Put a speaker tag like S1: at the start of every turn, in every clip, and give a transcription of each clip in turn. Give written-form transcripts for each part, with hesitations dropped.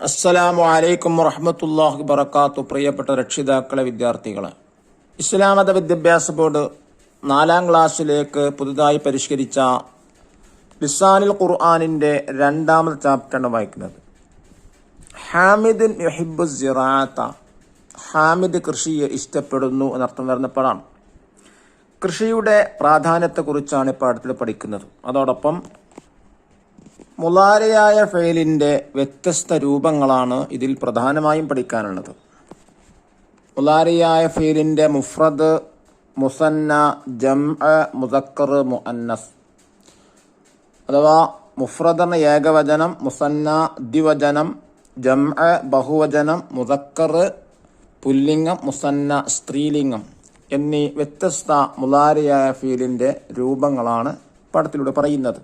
S1: അസ്സലാമു അലൈക്കും വറഹ്മത്തുള്ളാഹി വബറകാതുഹു. പ്രിയപ്പെട്ട രക്ഷിതാക്കളെ, വിദ്യാർത്ഥികളെ, ഇസ്ലാം മത വിദ്യാഭ്യാസ ബോർഡ് 4ാം ക്ലാസ്സിലേക്ക് പുതുതായി പരിഷ്കരിച്ച ലിസാനുൽ ഖുർആനിന്റെ 2ാമത്തെ ചാപ്റ്ററാണ് വായിക്കുന്നത്. ഹാമിദുൻ യുഹിബ്ബു സിറാഅത. ഹാമിദ് കൃഷിയെ ഇഷ്ടപ്പെടുന്നു എന്നർത്ഥം വരുന്നപ്പോഴാണ്. കൃഷിയുടെ പ്രാധാന്യത്തെക്കുറിച്ചാണ് ഈ പാഠത്തിൽ പഠിക്കുന്നത്. അതോടൊപ്പം മുലാരിയായ ഫെയിലിന്റെ വ്യത്യസ്ത രൂപങ്ങളാണ് ഇതിൽ പ്രധാനമായും പഠിക്കാനുള്ളത്. മുലാരിയായ ഫെയിലിന്റെ മുഫ്രദ്, മുസന്ന, ജംഅ, മുദക്കർ, മുഅന്നസ്. അഥവാ മുഫ്രദ് ഏകവചനം, മുസന്ന ദ്വിവചനം, ജംഅ ബഹുവചനം, മുദക്കർ പുല്ലിംഗം, മുസന്ന സ്ത്രീലിംഗം എന്നീ വ്യത്യസ്ത മുലാരിയായ ഫീലിന്റെ രൂപങ്ങളാണ് പാഠത്തിലൂടെ പറയുന്നത്.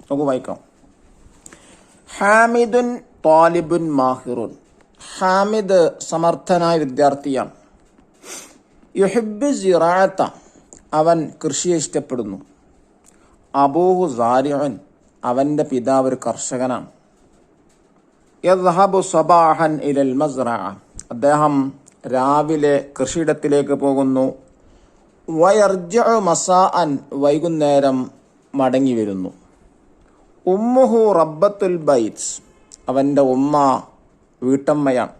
S1: നമുക്ക് വായിക്കാം. ഹാമിദുൻ താലിബുൻ മാഹിറുൻ. ഹാമിദ് സമർത്ഥനായ വിദ്യാർത്ഥിയാണ്. യുഹിബ്ബു സിറാഅത. അവൻ കൃഷിയെ ഇഷ്ടപ്പെടുന്നു. അബൂഹു സാരിഉൻ. അവന്റെ പിതാവ് ഒരു കർഷകനാണ്. യദ്ഹബു സബാഹൻ ഇലൽ മസ്റഅ. അദ്ദേഹം രാവിലെ കൃഷിയിടത്തിലേക്ക് പോകുന്നു. വയർജിഉ മസാഅൻ. വൈകുന്നേരം മടങ്ങി വരുന്നു. ഉമ്മുഹു റബ്ബത്തുൽ ബൈത്ത്. അവന്റെ ഉമ്മ വീട്ടമ്മയാണ്.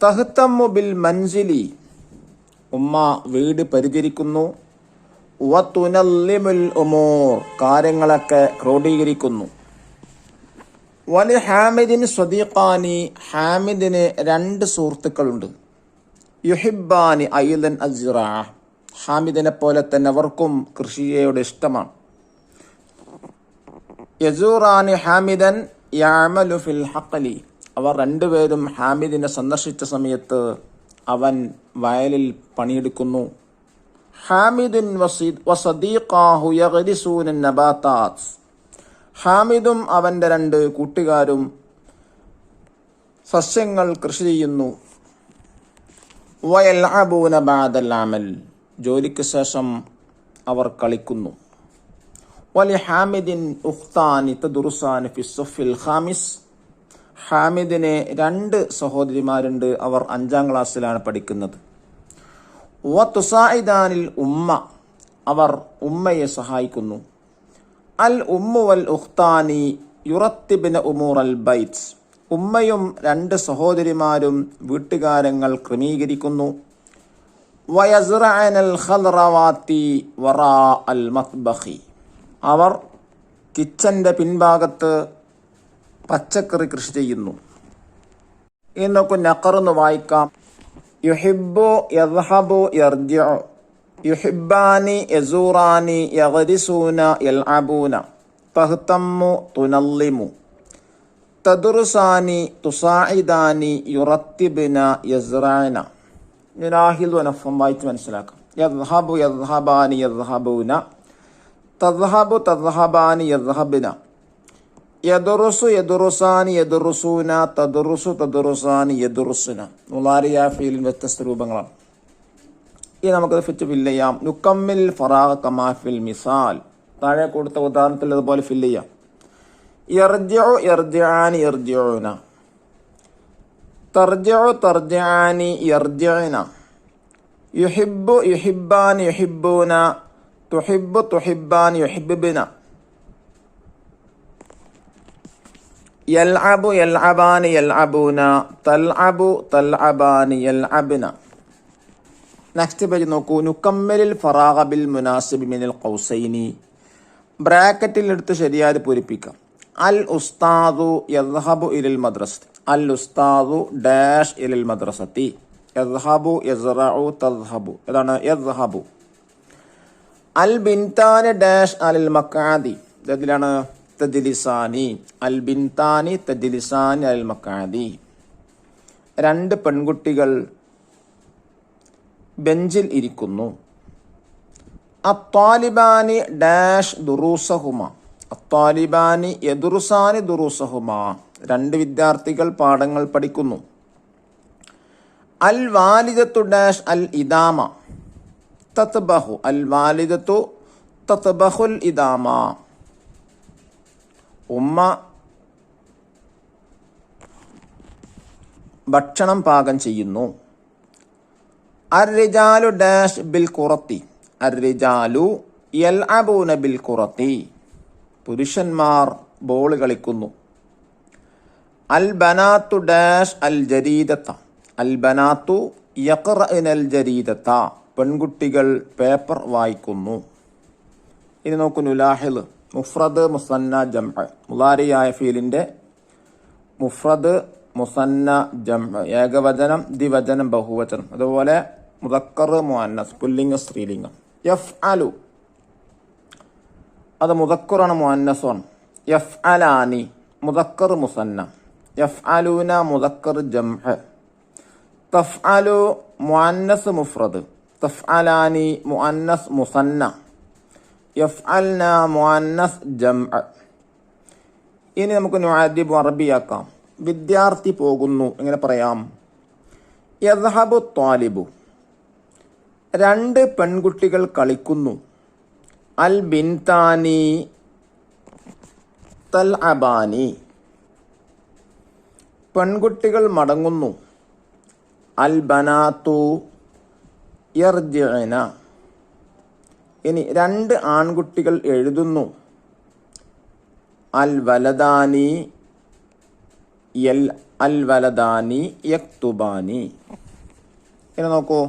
S1: തഹ്തമ്മു ബിൽ മൻസിലി. ഉമ്മ വീട് പരിചരിക്കുന്നു. വതുനല്ലിമുൽ ഉമൂർ. കാര്യങ്ങളൊക്കെ ക്രോഡീകരിക്കുന്നു. വലി ഹാമിദിൻ സ്വദീഖാനി. ഹാമിദിന് 2 സുഹൃത്തുക്കളുണ്ട്. യുഹിബ്ബാനി അയ്ലൻ അസ്റാ. ഹാമിദിനെ പോലെ തന്നെ അവർക്കും കൃഷിയോട് ഇഷ്ടമാണ്. യസൂറാനി ഹാമിദൻ യഅമലു ഫിൽ ഹഖലി. അവർ 2 പേരും ഹാമിദിനെ സന്ദർശിച്ച സമയത്ത് അവൻ വയലിൽ പണിയെടുക്കുന്നു. ഹാമിദുൻ വസദീഖാഹു യഗ്രിസൂന നബാതാത്ത്. ഹാമിദും അവന്റെ 2 കൂട്ടുകാരും സസ്യങ്ങൾ കൃഷി ചെയ്യുന്നു. വയൽഅബൂന ബഅദൽ അമൽ. ജോലിക്ക് ശേഷം അവർ കളിക്കുന്നു. വലി ഹാമിദിൻ ഉഖ്താനി തദുറുസാനി ഫി സഫിൽ ഖാമിസ്. ഹാമിദിന് 2 സഹോദരിമാരുണ്ട്. അവർ 5ാം ക്ലാസ്സിലാണ് പഠിക്കുന്നത്. വതുസായിദാനിൽ ഉമ്മ. അവർ ഉമ്മയെ സഹായിക്കുന്നു. അൽ ഉമ്മു വൽ ഉഖ്താനി യുറത്തിബിന ഉമൂർ അൽ ബൈത്ത്. ഉമ്മയും 2 സഹോദരിമാരും വീട്ടുകാര്യങ്ങൾ ക്രമീകരിക്കുന്നു. വയസ്റഅനൽ ഖദ്റവാത്തി വറാ അൽ മത്ബഖി. അവർ കിച്ചന്റെ പിൻഭാഗത്ത് പച്ചക്കറി കൃഷി ചെയ്യുന്നു. ഇനി നമുക്ക് നഖറെന്ന് വായിക്കാം. യുഹിബ്ബു യദ്ഹബു യർജിഉ. യുഹിബ്ബാനി യസൂറാനി യഗ്രിസൂന യൽഅബൂന. തഹ്തമ്മു തുനല്ലിമു. തദുറുസാനി തുസായിദാനി യുറത്തിബിന യസ്റഅന. നാഹിൽ വനഫം വായിച്ച് മനസ്സിലാക്കാം. യദ്ഹബു യദ്ഹബാനി യദ്ഹബൂന. തദ്ഹബു തദ്ഹബാനി യദ്ഹബിന. യദുറുസു യദുറുസാനി യദുറുസൂന. തദുറുസു തദുറുസാനി യദുറുസുന. മുലാരിയ ഫീലിൻ വ്യത്യസ്ത രൂപങ്ങളാണ്. ഇനി നമുക്കത് ഫില്ല് ചെയ്യാം. നുക്കമ്മിൽ ഫറാഖ കമാ ഫിൽ മിസാൽ. താഴെ കൊടുത്ത ഉദാഹരണത്തിൽ അതുപോലെ ഫില്ല് ചെയ്യാം. യർജിഉ യർജിആനി യർജിഊന. തർജിഉ തർജിആനി യർജിഉന. യുഹിബ്ബു യുഹിബ്ബാനി യുഹിബ്ബൂന. തുഹിബ്ബു തുഹിബ്ബാനി യുഹിബ്ബിന. യൽഅബു യൽഅബാനി യൽഅബൂന. തൽഅബു തൽഅബാനി യൽഅബ്ന. നെക്സ്റ്റ് പേജ് നോക്കൂ. നുക്കമ്മിലിൽ ഫറാഗ ബിൽ മുനാസിബി മിനൽ ഖൗസൈനി. ബ്രാക്കറ്റിൽ എടുത്ത് ശരിയായത് പൂരിപ്പിക്കാം. അൽ ഉസ്താദു യദ്ഹബു ഇലൽ മദ്രസത്തി. അൽ ഉസ്താദു ഡാഷ് ഇലൽ മദ്രസത്തി. യദ്ഹബു യസ്റഉ തദ്ഹബു. ഇതാണ് യദ്ഹബു. അൽ ബിൻതാനി ഡാഷ് അലൽ മഖാദി. ഇതിലാണ് തജ്ലിസാനി. അൽ ബിൻതാനി തജ്ലിസാനി അൽ മഖാദി. 2 പെൺകുട്ടികൾ ബെഞ്ചിൽ ഇരിക്കുന്നു. അത്താലിബാനി ഡാഷ് ദുറൂസഹുമ. അത്താലിബാനി യദുറുസാനി ദുറൂസഹുമ. 2 വിദ്യാർത്ഥികൾ പാഠങ്ങൾ പഠിക്കുന്നു. അൽ വാലിദത്തു ഡാഷ് അൽ ഇദാമ. തത്ബഹു. അൽ വാലിദത്തു തത്ബഹുൽ ഇദാമ. ഉമ്മ ഭക്ഷണം പാകം ചെയ്യുന്നു. അർരിജാലു ഡാഷ് ബിൽ ഖുറത്തി, അർരിജാലു യൽഅബൂന ബിൽ ഖുറത്തി, പുരുഷന്മാർ ബോൾ കളിക്കുന്നു. അൽ ബനാത്തു ഡാഷ് അൽ ജരീദത്ത, അൽ ബനാത്തു യഖ്റഅനൽ ജരീദത്ത, പെൺകുട്ടികൾ പേപ്പർ വായിക്കുന്നു. ഇനി നോക്കൂ, നുലാഹിൽ മുഫ്രദ് മുസന്ന ജംഅ, മുളാരിയായ ഫീലിൻ്റെ മുഫ്രദ് മുസന്ന ജംഅ, ഏകവചനം ദ്വിവചനം ബഹുവചനം, അതുപോലെ മുദക്കർ മുഅന്നസ് പുല്ലിംഗ സ്ത്രീലിംഗം. യഫ്അലു അത് മുദക്കറാണ് മുഅന്നസാണ്. യഫ്അലാനി മുദക്കർ മുസന്ന, യഫ്അലൂന മുദക്കർ ജംഅ. തഫ്അലു മുഅന്നസ് മുഫ്രദ്, തഫ്അലാനി മുഅന്നസ് മുസന്ന, യഫ്അൽന മുഅന്നസ് ജംഅ. ഇനി നമുക്ക് നുഅദ്ദിബ് അറബിയാക്കാം. വിദ്യാർത്ഥി പോകുന്നു എങ്ങനെ പറയാം? യദ്ഹബു ത്വാലിബു, രണ്ട് പെൺകുട്ടികൾ കളിക്കുന്നു. അൽ ബിൻതാനി തൽഅബാനി, പെൺകുട്ടികൾ മടങ്ങുന്നു. അൽ ബനാത്തു യർജിഅന. ഇനി രണ്ട് ആൺകുട്ടികൾ എഴുതുന്നു. അൽ വലദാനി അൽ വലദാനി യക്തുബാനി. ഇനി നോക്കൂ,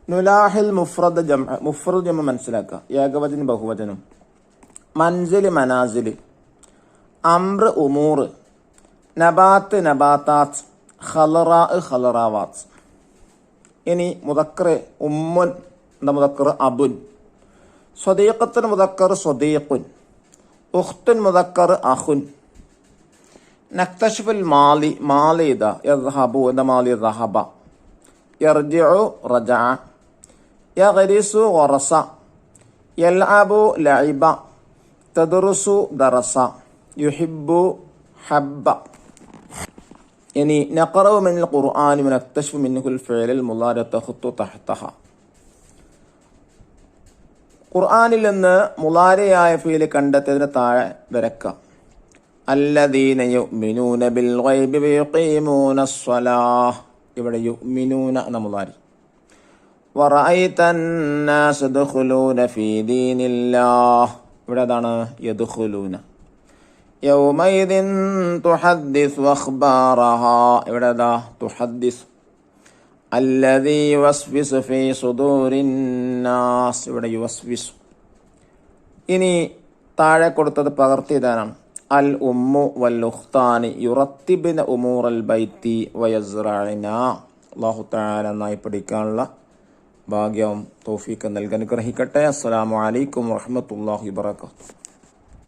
S1: നുലാഹിൽ മുഫ്രദ് ജംഅ, മുഫ്രദ് ജംഅ മനസ്സിലാക്കുക, ഏകവചനം ബഹുവചനം. മൻസിൽ മനാസിൽ, അംറ് ഉമൂർ, നബാത്ത് നബാത്താത്ത്, ഖലറാ ഖലറാവാത്ത്. ഇനി മുദക്കർ ഉമ്മുൻ എന്ന മുദക്കർ അബുൻ, സ്വദീഖത്തുൻ മുദക്കർ സ്വദീഖുൻ, ഉഖ്തുൻ മുദക്കർ അഖുൻ. നക്തശ്ഫുൽ മാലി, മാലി ഇദ യദ്ഹബു എന്ന മാലി ദഹബ, യർജിഉ റജഅ, യഗ്രിസു ഗറസ, യൽഅബു ലഇബ, തദ്റുസു ദറസ, യുഹിബ്ബു ഹബ്ബ. ഇനി നഖറഉ മിനൽ ഖുർആനി വനക്തശ്ഫു മിൻഹുൽ ഫിഅലൽ മുളാരി തഖ്തു തഹ്തഹ. ഖുർആനിൽ നിന്ന് മുളാരിയായ ഫീൽ കണ്ടെത്തിയതിന് താഴെ വരക്കാം. അല്ലദീന യുഅ്മിനൂന ബിൽ ഗൈബി വയുഖീമൂനസ് സ്വലാഹ്, ഇവിടെ യുഅ്മിനൂന എന്ന മുളാരി. വറഅയ്തൻ നാസ യദ്ഖുലൂന ഫീ ദീനില്ലാഹ്, ഇവിടെ അതാണ് യദ്ഖുലൂന. യൗമൈദിൻ തുഹദ്ദിസു അഖ്ബാറഹാ, ഇവിടെ അതാ തുഹദ്ദിസ്. അല്ലദീ യുവസ്വിസു ഫീ സുദൂരിൻ നാസ്, ഇവിടെ യുവസ്വിസു. ഇനി താഴെ കൊടുത്തത് പകർത്തിയതാണ്. അൽ ഉമ്മു വൽ ഉഖ്താനി യുറത്തിബിന ഉമൂറൽ ബൈത്തി വയസ്റഅന. അല്ലാഹു തആല നന്നായി പഠിക്കാനുള്ള ഭാഗ്യവും തൗഫീഖ് നൽകാൻ അനുഗ്രഹിക്കട്ടെ. അസ്സലാമു അലൈക്കും വറഹ്മത്തുള്ളാഹി വബറകാതുഹു.